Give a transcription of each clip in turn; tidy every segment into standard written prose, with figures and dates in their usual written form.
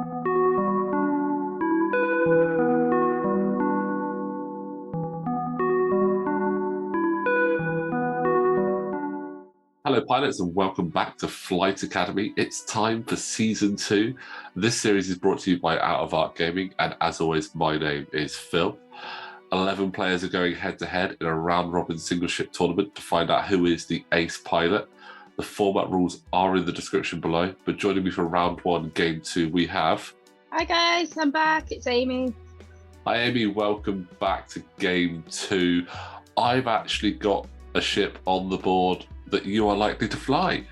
Hello, pilots, and welcome back to Flight Academy. It's time for Season 2. This series is brought to you by Out of Arc Gaming, and as always, my name is Phil. 11 players are going head-to-head in a round-robin single-ship tournament to find out who is the ace pilot. The format rules are in the description below, but joining me for Round 1, Game 2, we have... Hi guys, I'm back. It's Amy. Hi, Amy. Welcome back to Game 2. I've actually got a ship on the board that you are likely to fly.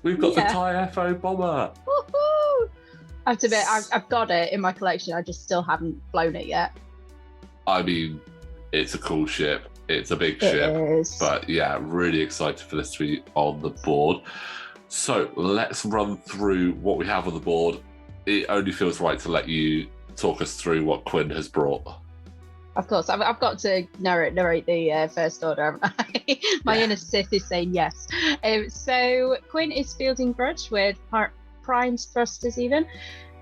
We've got the TIE FO bomber. Woohoo! I have to admit, I've got it in my collection. I just still haven't flown it yet. I mean, it's a cool ship. It's a big ship. But yeah, really excited for this to be on the board. So let's run through what we have on the board. It only feels right to let you talk us through what Quinn has brought. Of course, I've got to narrate the First Order, haven't I? My inner Sith is saying yes. So Quinn is fielding Grudge with primes, thrusters even,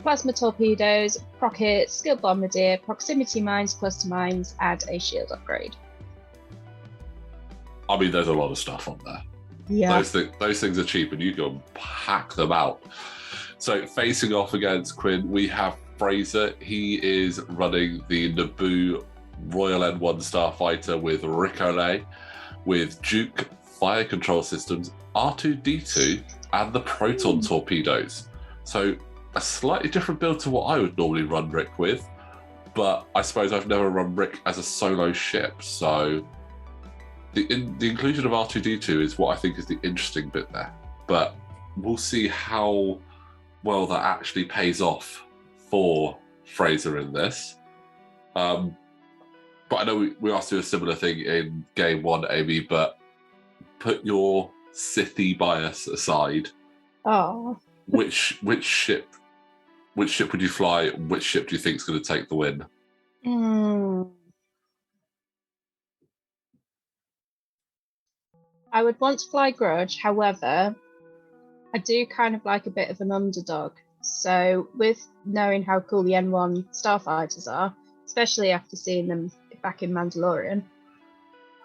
plasma torpedoes, rockets, skilled bombardier, proximity mines, cluster mines, and a shield upgrade. I mean, there's a lot of stuff on there. Yeah. Those things are cheap and you can pack them out. So facing off against Quinn, we have Fraser. He is running the Naboo Royal N1 Starfighter with Ricochet, with Duke fire control systems, R2-D2, and the proton torpedoes. So a slightly different build to what I would normally run Rick with, but I suppose I've never run Rick as a solo ship. So the inclusion of R2-D2 is what I think is the interesting bit there. But we'll see how well that actually pays off for Fraser in this. But I know we asked you a similar thing in Game 1, Amy, but put your Sithy bias aside. Oh. Which ship would you fly? Which ship do you think is going to take the win? I would want to fly Grudge, however, I do kind of like a bit of an underdog. So with knowing how cool the N1 Starfighters are, especially after seeing them back in Mandalorian,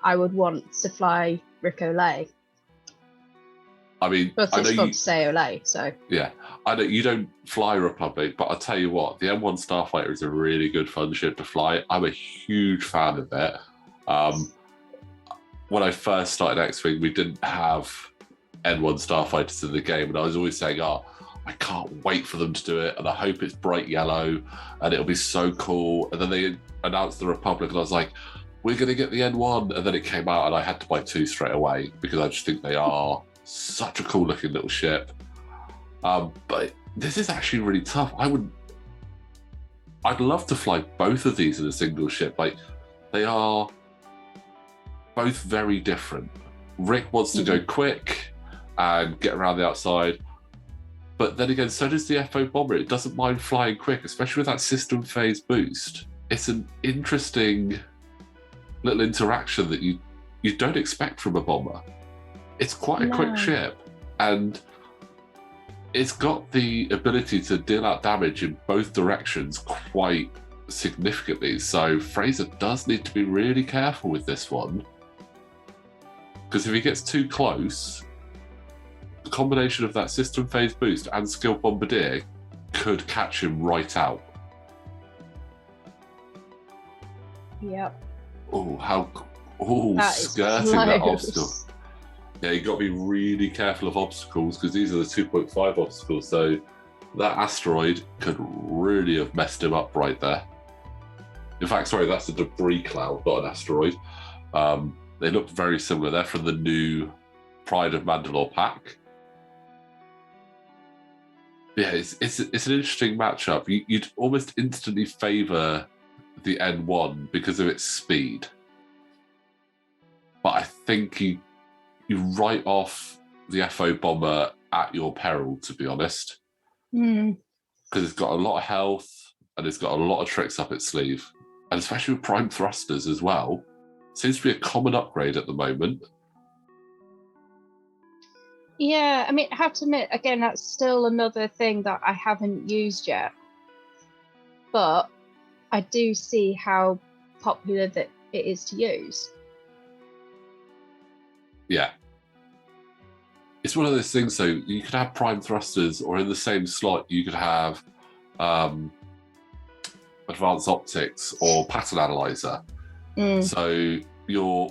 I would want to fly Ricochet. I mean, but it's fun to say Olay, so... Yeah, I know you don't fly Republic, but I'll tell you what, the M1 Starfighter is a really good fun ship to fly. I'm a huge fan of it. When I first started X-Wing, we didn't have N1 Starfighters in the game, and I was always saying, I can't wait for them to do it, and I hope it's bright yellow, and it'll be so cool. And then they announced the Republic, and I was like, we're going to get the N1, and then it came out, and I had to buy 2 straight away, because I just think they are such a cool looking little ship. But this is actually really tough. I'd love to fly both of these in a single ship. Like, they are both very different. Rick wants to go quick and get around the outside, but then again, so does the FO bomber. It doesn't mind flying quick, especially with that system phase boost. It's an interesting little interaction that you don't expect from a bomber. It's quite a quick ship, and it's got the ability to deal out damage in both directions quite significantly. So Fraser does need to be really careful with this one, because if he gets too close, the combination of that system phase boost and skill bombardier could catch him right out. Yep. Skirting that obstacle. Yeah, you've got to be really careful of obstacles, because these are the 2.5 obstacles. So that asteroid could really have messed him up right there. In fact, sorry, that's a debris cloud, not an asteroid. They look very similar. They're from the new Pride of Mandalore pack. Yeah, it's an interesting matchup. You'd almost instantly favour the N1 because of its speed. But I think you write off the FO bomber at your peril, to be honest. Because it's got a lot of health and it's got a lot of tricks up its sleeve. And especially with prime thrusters as well. Seems to be a common upgrade at the moment. Yeah, I mean, I have to admit, again, that's still another thing that I haven't used yet. But I do see how popular that it is to use. Yeah. It's one of those things, so you could have prime thrusters, or in the same slot, you could have advanced optics or pattern analyzer. So you're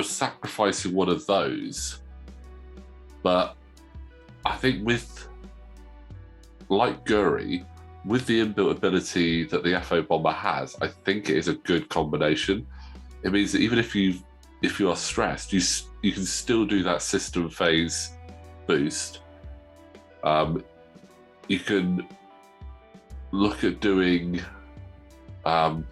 sacrificing one of those. But I think like Guri, with the inbuilt ability that the FO bomber has, I think it is a good combination. It means that even if you are stressed, you can still do that system phase boost. You can look at doing a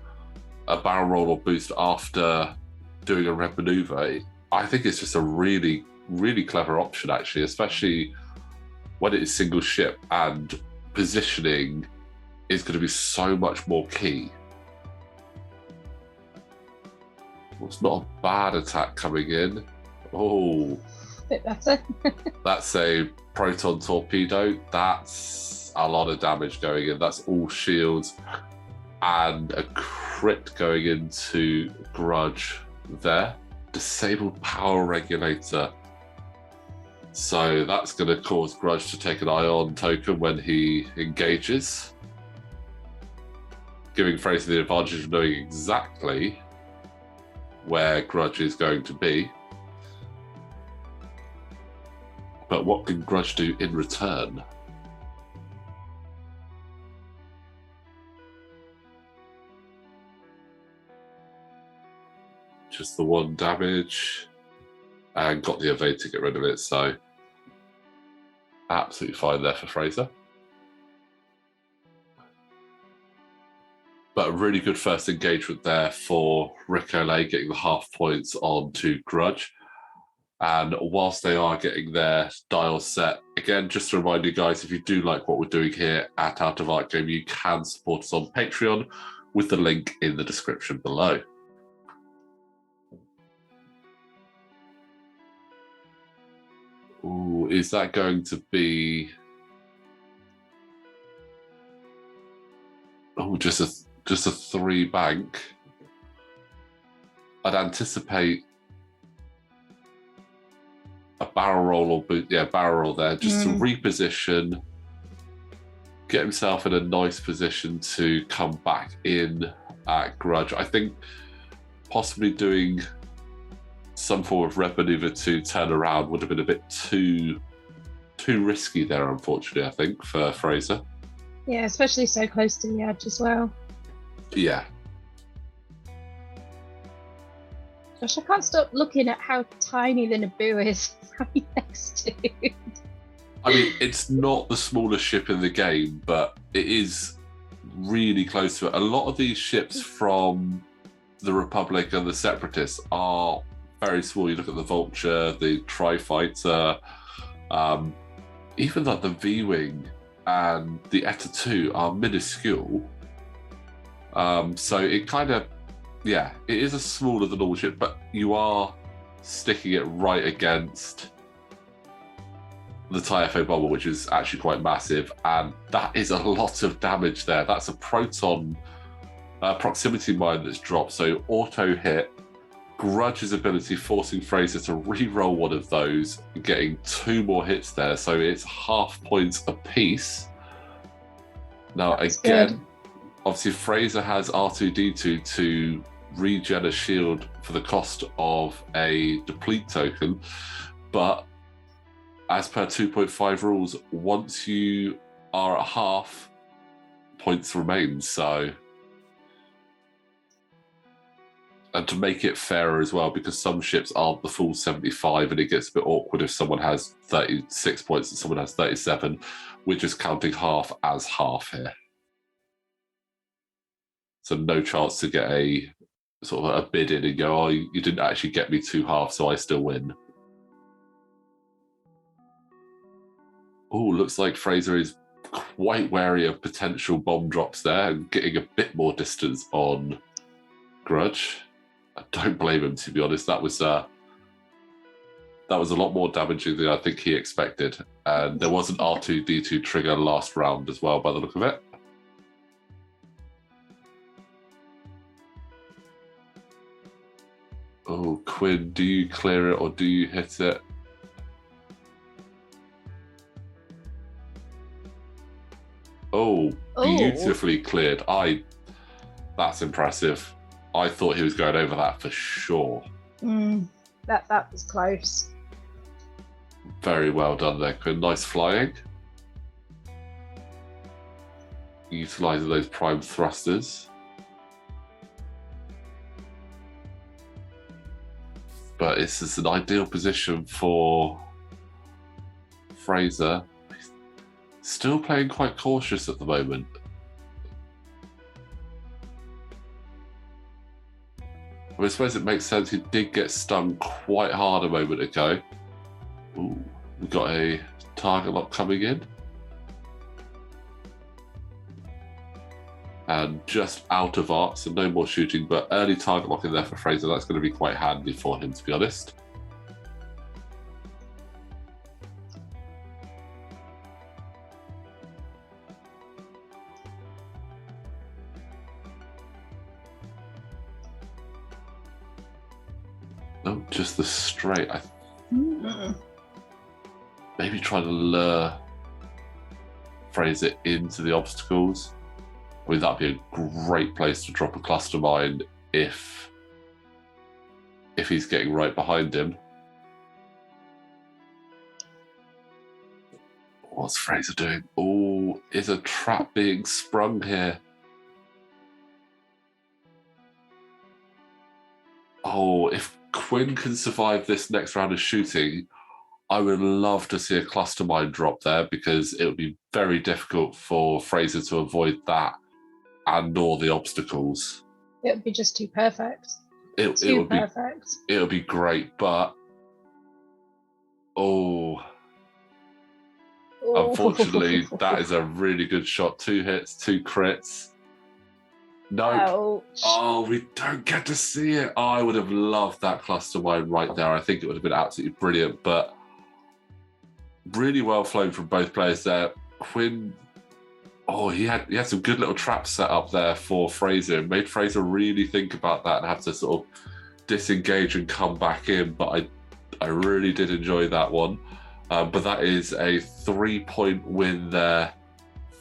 barrel roll or boost after doing a red maneuver. I think it's just a really, really clever option, actually, especially when it is single ship and positioning is going to be so much more key. Well, it's not a bad attack coming in. Oh, Bit better. that's a proton torpedo. That's a lot of damage going in. That's all shields and a crit going into Grudge there. Disabled power regulator. So that's going to cause Grudge to take an ion token when he engages, giving Fraser the advantage of knowing exactly where Grudge is going to be. But what can Grudge do in return? Just the one damage, and got the evade to get rid of it, so absolutely fine there for Fraser. But a really good first engagement there for Ricolet, getting the half points onto Grudge. And whilst they are getting their dials set, again, just to remind you guys, if you do like what we're doing here at Out of Arc Game, you can support us on Patreon with the link in the description below. Ooh, is that going to be... Oh, just a 3 bank. I'd anticipate a barrel roll or barrel roll there, just to reposition, get himself in a nice position to come back in at Grudge. I think possibly doing some form of red maneuver to turn around would have been a bit too risky there, unfortunately, I think, for Fraser. Yeah, especially so close to the edge as well. Yeah. Gosh, I can't stop looking at how tiny the Naboo is right next to. I mean, it's not the smallest ship in the game, but it is really close to it. A lot of these ships from the Republic and the Separatists are very small. You look at the Vulture, the Tri-Fighter, even like the V-Wing and the Eta 2 are minuscule. So it kind of, it is a smaller than normal ship, but you are sticking it right against the TIE FO bomber, which is actually quite massive, and that is a lot of damage there. That's a proton proximity mine that's dropped, so auto hit, Grudge's ability forcing Fraser to re-roll one of those, getting 2 more hits there, so it's half points apiece. Now that's again, good. Obviously Fraser has R2-D2 to regen a shield for the cost of a deplete token, but as per 2.5 rules, once you are at half, points remain. So, and to make it fairer as well, because some ships aren't the full 75 and it gets a bit awkward if someone has 36 points and someone has 37, we're just counting half as half here. So no chance to get a sort of a bid in and go, oh, you didn't actually get me 2 halves, so I still win. Oh, looks like Fraser is quite wary of potential bomb drops there and getting a bit more distance on Grudge. I don't blame him, to be honest. That was That was a lot more damaging than I think he expected. And there was an R2-D2 trigger last round as well, by the look of it. Oh, Quinn, do you clear it or do you hit it? Oh, beautifully cleared. That's impressive. I thought he was going over that for sure. That was close. Very well done there, Quinn. Nice flying. Utilising those prime thrusters. But this is an ideal position for Fraser. He's still playing quite cautious at the moment. I suppose it makes sense. He did get stung quite hard a moment ago. Ooh, we've got a target lock coming in. And just out of arc, so no more shooting, but early target lock in there for Fraser. That's going to be quite handy for him, to be honest. No, just the straight. Maybe try to lure Fraser into the obstacles. I mean, that'd be a great place to drop a cluster mine if he's getting right behind him. What's Fraser doing? Oh, is a trap being sprung here? Oh, if Quinn can survive this next round of shooting, I would love to see a cluster mine drop there, because it would be very difficult for Fraser to avoid that and or the obstacles. It would be just too perfect. It would perfect. It would be great, but unfortunately, that is a really good shot. 2 hits, 2 crits. No. Ouch. Oh, we don't get to see it. Oh, I would have loved that cluster mine right there. I think it would have been absolutely brilliant, but really well flown from both players there. Quinn, he had some good little traps set up there for Fraser. It made Fraser really think about that and have to sort of disengage and come back in. But I really did enjoy that one. But that is a 3-point win there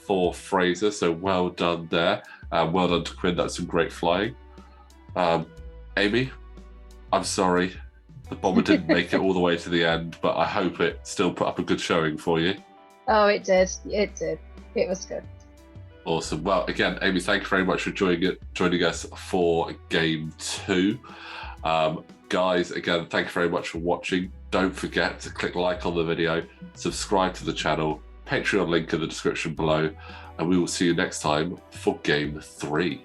for Fraser. So well done there. Well done to Quinn. That's some great flying. Amy, I'm sorry. The bomber didn't make it all the way to the end, but I hope it still put up a good showing for you. Oh, it did. It did. It was good. Awesome. Well, again, Amy, thank you very much for joining us for Game 2. Guys, again, thank you very much for watching. Don't forget to click like on the video, subscribe to the channel, Patreon link in the description below, and we will see you next time for Game 3.